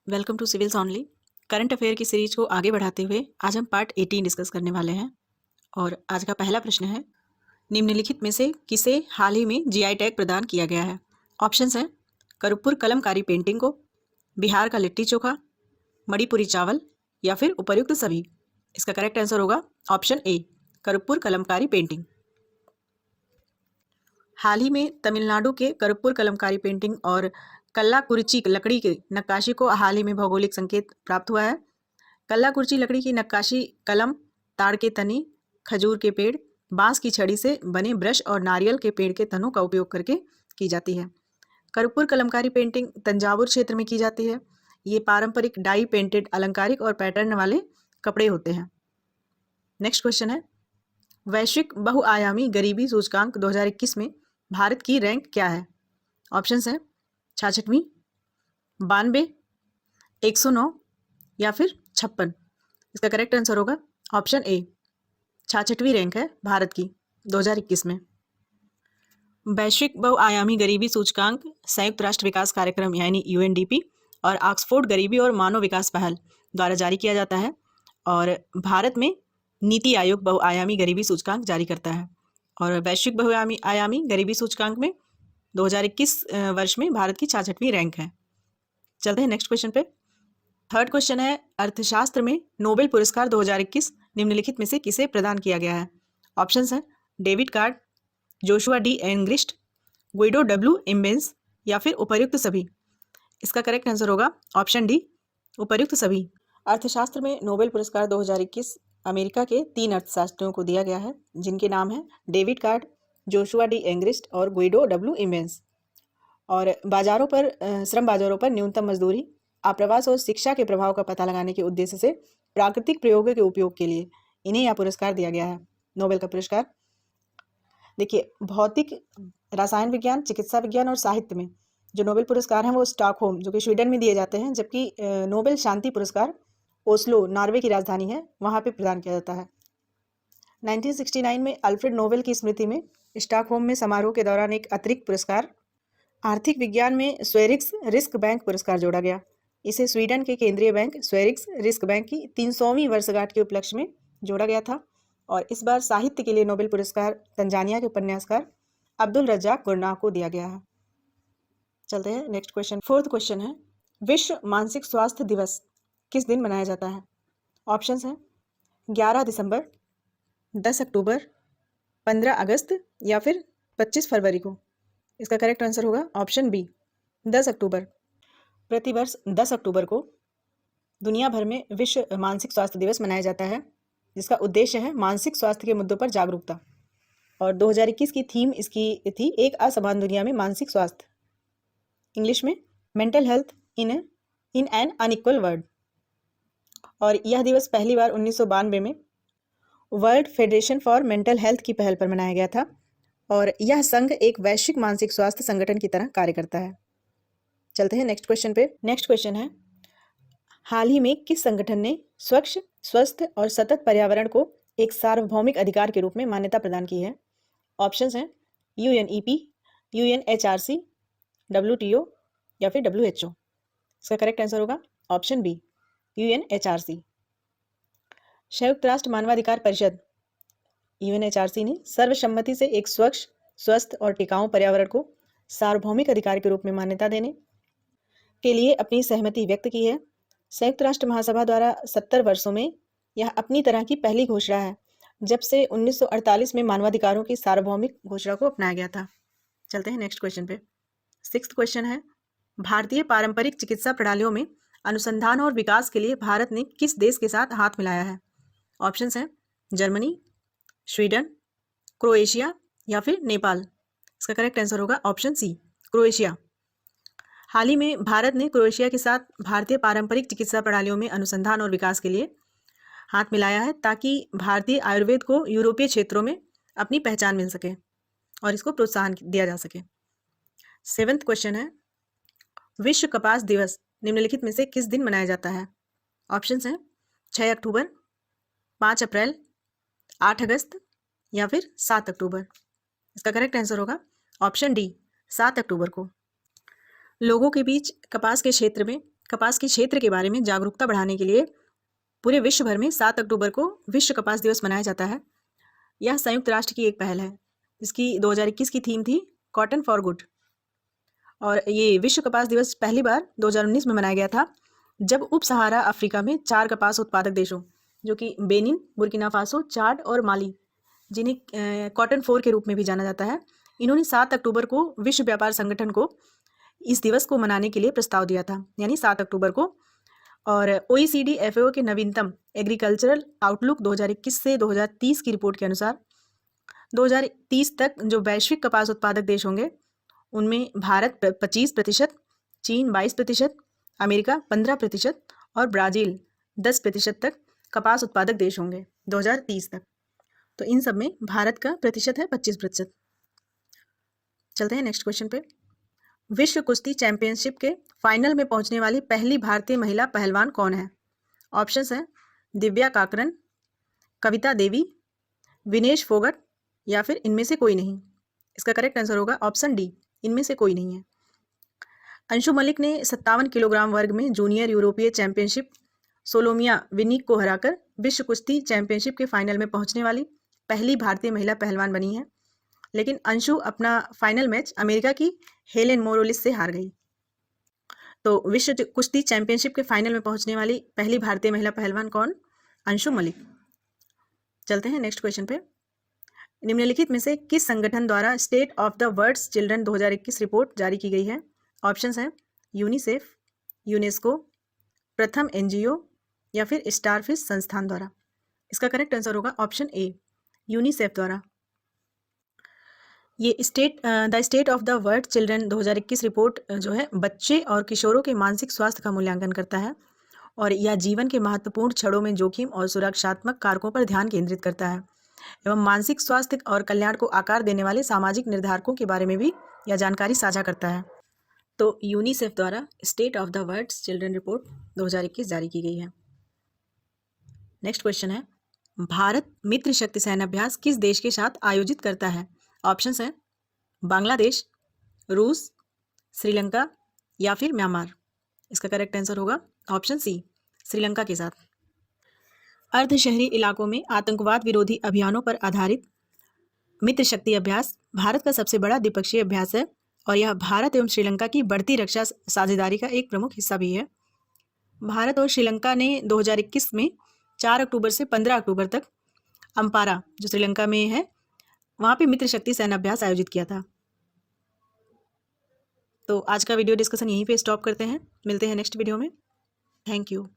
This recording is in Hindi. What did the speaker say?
Welcome to civils only. Current affair की सीरीज को आगे बढ़ाते हुए आज हम पार्ट 18 डिस्कस करने वाले हैं। और आज का पहला प्रश्न है, निम्नलिखित में से किसे हाल ही में जीआई टैग प्रदान किया गया है? ऑप्शंस हैं करुपुर कलमकारी पेंटिंग को, बिहार का लिट्टी चोखा, मणिपुरी चावल या फिर उपर्युक्त सभी। इसका करेक्ट आंसर होगा ऑप्शन ए, करुपुर कलमकारी पेंटिंग। हाल ही में तमिलनाडु के करुपुर कलमकारी पेंटिंग और कल्लाकुरिची लकड़ी की नक्काशी को हाल ही में भौगोलिक संकेत प्राप्त हुआ है। कल्लाकुरिची लकड़ी की नक्काशी कलम, ताड़ के तने, खजूर के पेड़, बांस की छड़ी से बने ब्रश और नारियल के पेड़ के तनों का उपयोग करके की जाती है। करुपुर कलमकारी पेंटिंग तंजावुर क्षेत्र में की जाती है। ये पारंपरिक डाई पेंटेड अलंकारिक और पैटर्न वाले कपड़े होते हैं। नेक्स्ट क्वेश्चन है, वैश्विक बहुआयामी गरीबी सूचकांक 2021 में भारत की रैंक क्या है? ऑप्शंस हैं 66वीं, 92, 109 या फिर 56। इसका करेक्ट आंसर होगा ऑप्शन ए, 66वीं रैंक है भारत की 2021 में। वैश्विक बहुआयामी गरीबी सूचकांक संयुक्त राष्ट्र विकास कार्यक्रम यानी यूएनडीपी और ऑक्सफोर्ड गरीबी और मानव विकास पहल द्वारा जारी किया जाता है। और भारत में नीति आयोग बहुआयामी गरीबी सूचकांक जारी करता है। और वैश्विक बहुआयामी गरीबी सूचकांक में 2021 वर्ष में भारत की 66वीं रैंक है। चलते हैं नेक्स्ट क्वेश्चन पे। थर्ड क्वेश्चन है, अर्थशास्त्र में नोबेल पुरस्कार 2021 निम्नलिखित में से किसे प्रदान किया गया है? ऑप्शंस हैं David card, Joshua D Angrist, Guido W immense या फिर उपर्युक्त सभी। इसका करेक्ट आंसर होगा ऑप्शन डी, उपर्युक्त सभी। अर्थशास्त्र में नोबेल पुरस्कार 2021 अमेरिका के 3 अर्थशास्त्रियों को दिया गया है, जिनके नाम हैं David card, Joshua D Angrist और गुइडो डब्ल्यू इम्बेंस। और बाजारों पर श्रम बाजारों पर न्यूनतम मजदूरी, आप्रवास और शिक्षा के प्रभाव का पता लगाने के उद्देश्य से प्राकृतिक प्रयोगों के उपयोग के लिए इन्हें यह पुरस्कार दिया गया है, नोबेल का पुरस्कार। देखिए, भौतिक, रसायन विज्ञान, चिकित्सा विज्ञान और साहित्य में जो नोबेल पुरस्कार हैं वो स्टॉकहोम जो कि स्वीडन में दिए जाते हैं, जबकि नोबेल शांति पुरस्कार ओस्लो नॉर्वे की राजधानी है वहाँ पे प्रदान किया जाता है। 1969 में अल्फ्रेड नोबेल की स्मृति में स्टॉकहोम में समारोह के दौरान एक अतिरिक्त पुरस्कार आर्थिक विज्ञान में स्वेरिक्स रिस्क बैंक पुरस्कार जोड़ा गया। इसे स्वीडन के केंद्रीय बैंक स्वेरिक्स रिस्क बैंक की 300वीं वर्षगांठ के उपलक्ष्य में जोड़ा गया था। और इस बार साहित्य के लिए नोबेल पुरस्कार तंजानिया के उपन्यासकार अब्दुल रज्जाक गुरनाह को दिया गया है। चलते हैं नेक्स्ट क्वेश्चन। फोर्थ क्वेश्चन है, विश्व मानसिक स्वास्थ्य दिवस किस दिन मनाया जाता है? ऑप्शंस हैं 11 दिसंबर, 10 अक्टूबर, 15 अगस्त या फिर 25 फरवरी को। इसका करेक्ट आंसर होगा ऑप्शन बी, 10 अक्टूबर। प्रतिवर्ष 10 अक्टूबर को दुनिया भर में विश्व मानसिक स्वास्थ्य दिवस मनाया जाता है, जिसका उद्देश्य है मानसिक स्वास्थ्य के मुद्दों पर जागरूकता। और 2021 की थीम इसकी थी एक असमान दुनिया में मानसिक स्वास्थ्य, इंग्लिश में mental health in an unequal world. और यह दिवस पहली बार 1992 में world federation for mental health की पहल पर मनाया गया था। और यह संघ एक वैश्विक मानसिक स्वास्थ्य संगठन की तरह कार्य करता है। चलते हैं नेक्स्ट क्वेश्चन पे। नेक्स्ट क्वेश्चन है, हाल ही में किस संगठन ने स्वच्छ, स्वस्थ और सतत पर्यावरण को एक सार्वभौमिक अधिकार के रूप में मान्यता प्रदान की है? ऑप्शंस हैं यूएनईपी, यूएनएचआरसी, डब्ल्यूटीओ या फिर डब्ल्यूएचओ। इसका करेक्ट आंसर होगा ऑप्शन बी, यूएनएचआरसी। संयुक्त राष्ट्र मानवाधिकार परिषद यूएनएचआरसी ने सर्वसम्मति से एक स्वच्छ, स्वस्थ और टिकाऊ पर्यावरण को सार्वभौमिक अधिकार के रूप में मान्यता देने के लिए अपनी सहमति व्यक्त की है। संयुक्त राष्ट्र महासभा द्वारा 70 वर्षों में यह अपनी तरह की पहली घोषणा है, जब से 1948 में मानवाधिकारों की सार्वभौमिक घोषणा को अपनाया गया था। चलते हैं नेक्स्ट क्वेश्चन पे। सिक्स्थ क्वेश्चन है, भारतीय पारंपरिक चिकित्सा प्रणालियों में अनुसंधान और विकास के लिए भारत ने किस देश के साथ हाथ मिलाया है? ऑप्शंस हैं जर्मनी, स्वीडन, क्रोएशिया या फिर नेपाल। इसका करेक्ट आंसर होगा ऑप्शन सी, क्रोएशिया। हाल ही में भारत ने क्रोएशिया के साथ भारतीय पारंपरिक चिकित्सा प्रणालियों में अनुसंधान और विकास के लिए हाथ मिलाया है, ताकि भारतीय आयुर्वेद को यूरोपीय क्षेत्रों में अपनी पहचान मिल सके और इसको प्रोत्साहन दिया जा सके। सेवेंथ क्वेश्चन है, विश्व कपास दिवस निम्नलिखित में से किस दिन मनाया जाता है? ऑप्शंस हैं 6 अक्टूबर, 5 अप्रैल, 8 अगस्त या फिर 7 अक्टूबर। इसका करेक्ट आंसर होगा ऑप्शन डी, 7 अक्टूबर को। लोगों के बीच कपास के क्षेत्र में कपास के क्षेत्र के बारे में जागरूकता बढ़ाने के लिए पूरे विश्व भर में 7 अक्टूबर को विश्व कपास दिवस मनाया जाता है। यह संयुक्त राष्ट्र की एक पहल है। इसकी 2021 की थीम थी कॉटन फॉर गुड, और ये विश्व कपास दिवस पहली बार 2019 में मनाया गया था, जब उप सहारा अफ्रीका में 4 कपास उत्पादक देशों, जो कि बेनिन, बुर्किना फासो, चाड और माली, जिन्हें कॉटन 4 के रूप में भी जाना जाता है, इन्होंने 7 अक्टूबर को विश्व व्यापार संगठन को इस दिवस को मनाने के लिए प्रस्ताव दिया था, यानी 7 अक्टूबर को। और OECD FAO के नवीनतम एग्रीकल्चरल आउटलुक 2021 से 2030 की रिपोर्ट के अनुसार 2030 तक जो वैश्विक कपास उत्पादक देश होंगे, उनमें भारत 25%, चीन 22%, अमेरिका 15% और ब्राज़ील 10% तक कपास उत्पादक देश होंगे 2030 तक। तो इन सब में भारत का प्रतिशत है 25%। चलते हैं नेक्स्ट क्वेश्चन पे। विश्व कुश्ती चैंपियनशिप के फाइनल में पहुंचने वाली पहली भारतीय महिला पहलवान कौन है? ऑप्शंस हैं दिव्या काकरन, कविता देवी, विनेश फोगट या फिर इनमें से कोई नहीं। इसका करेक्ट आंसर होगा ऑप्शन डी, इनमें से कोई नहीं है। अंशु मलिक ने 57 किलोग्राम वर्ग में जूनियर यूरोपीय चैंपियनशिप सोलोमिया विनिक को हराकर विश्व कुश्ती चैंपियनशिप के फाइनल में पहुंचने वाली पहली भारतीय महिला पहलवान बनी है। लेकिन अंशु अपना फाइनल मैच अमेरिका की हेलेन मोरोलिस से हार गई। तो विश्व कुश्ती चैंपियनशिप के फाइनल में पहुंचने वाली पहली भारतीय महिला पहलवान कौन? अंशु मलिक। चलते हैं नेक्स्ट क्वेश्चन पे। निम्नलिखित में से किस संगठन द्वारा state of the world's children 2021 report जारी की गई है? ऑप्शंस हैं यूनिसेफ, यूनेस्को, प्रथम NGO या फिर स्टारफिश संस्थान द्वारा। इसका करेक्ट आंसर होगा ऑप्शन ए, यूनिसेफ द्वारा। ये the state of the world children 2021 report जो है बच्चे और किशोरों के मानसिक स्वास्थ्य का मूल्यांकन करता है, और यह जीवन के महत्वपूर्ण क्षणों में जोखिम और सुरक्षात्मक कारकों पर ध्यान केंद्रित करता है एवं मानसिक स्वास्थ्य और कल्याण को आकार देने वाले सामाजिक निर्धारकों के बारे में भी यह जानकारी साझा करता है। तो यूनिसेफ द्वारा state of the world children report 2021 जारी की गई है। नेक्स्ट क्वेश्चन है, भारत मित्र शक्ति सैन्य अभ्यास किस देश के साथ आयोजित करता है? ऑप्शंस हैं बांग्लादेश, रूस, श्रीलंका या फिर म्यांमार। इसका करेक्ट आंसर होगा ऑप्शन सी, श्रीलंका के साथ। अर्ध शहरी इलाकों में आतंकवाद विरोधी अभियानों पर आधारित मित्र शक्ति अभ्यास भारत का सबसे बड़ा द्विपक्षीय अभ्यास है, और यह भारत एवं श्रीलंका की बढ़ती रक्षा साझेदारी का एक प्रमुख हिस्सा भी है। भारत और श्रीलंका ने 2021 में 4 अक्टूबर से 15 अक्टूबर तक अम्पारा, जो श्रीलंका में है, वहाँ पे मित्र शक्ति सैन्य अभ्यास आयोजित किया था। तो आज का वीडियो डिस्कशन यहीं पे स्टॉप करते हैं। मिलते हैं नेक्स्ट वीडियो में। Thank you.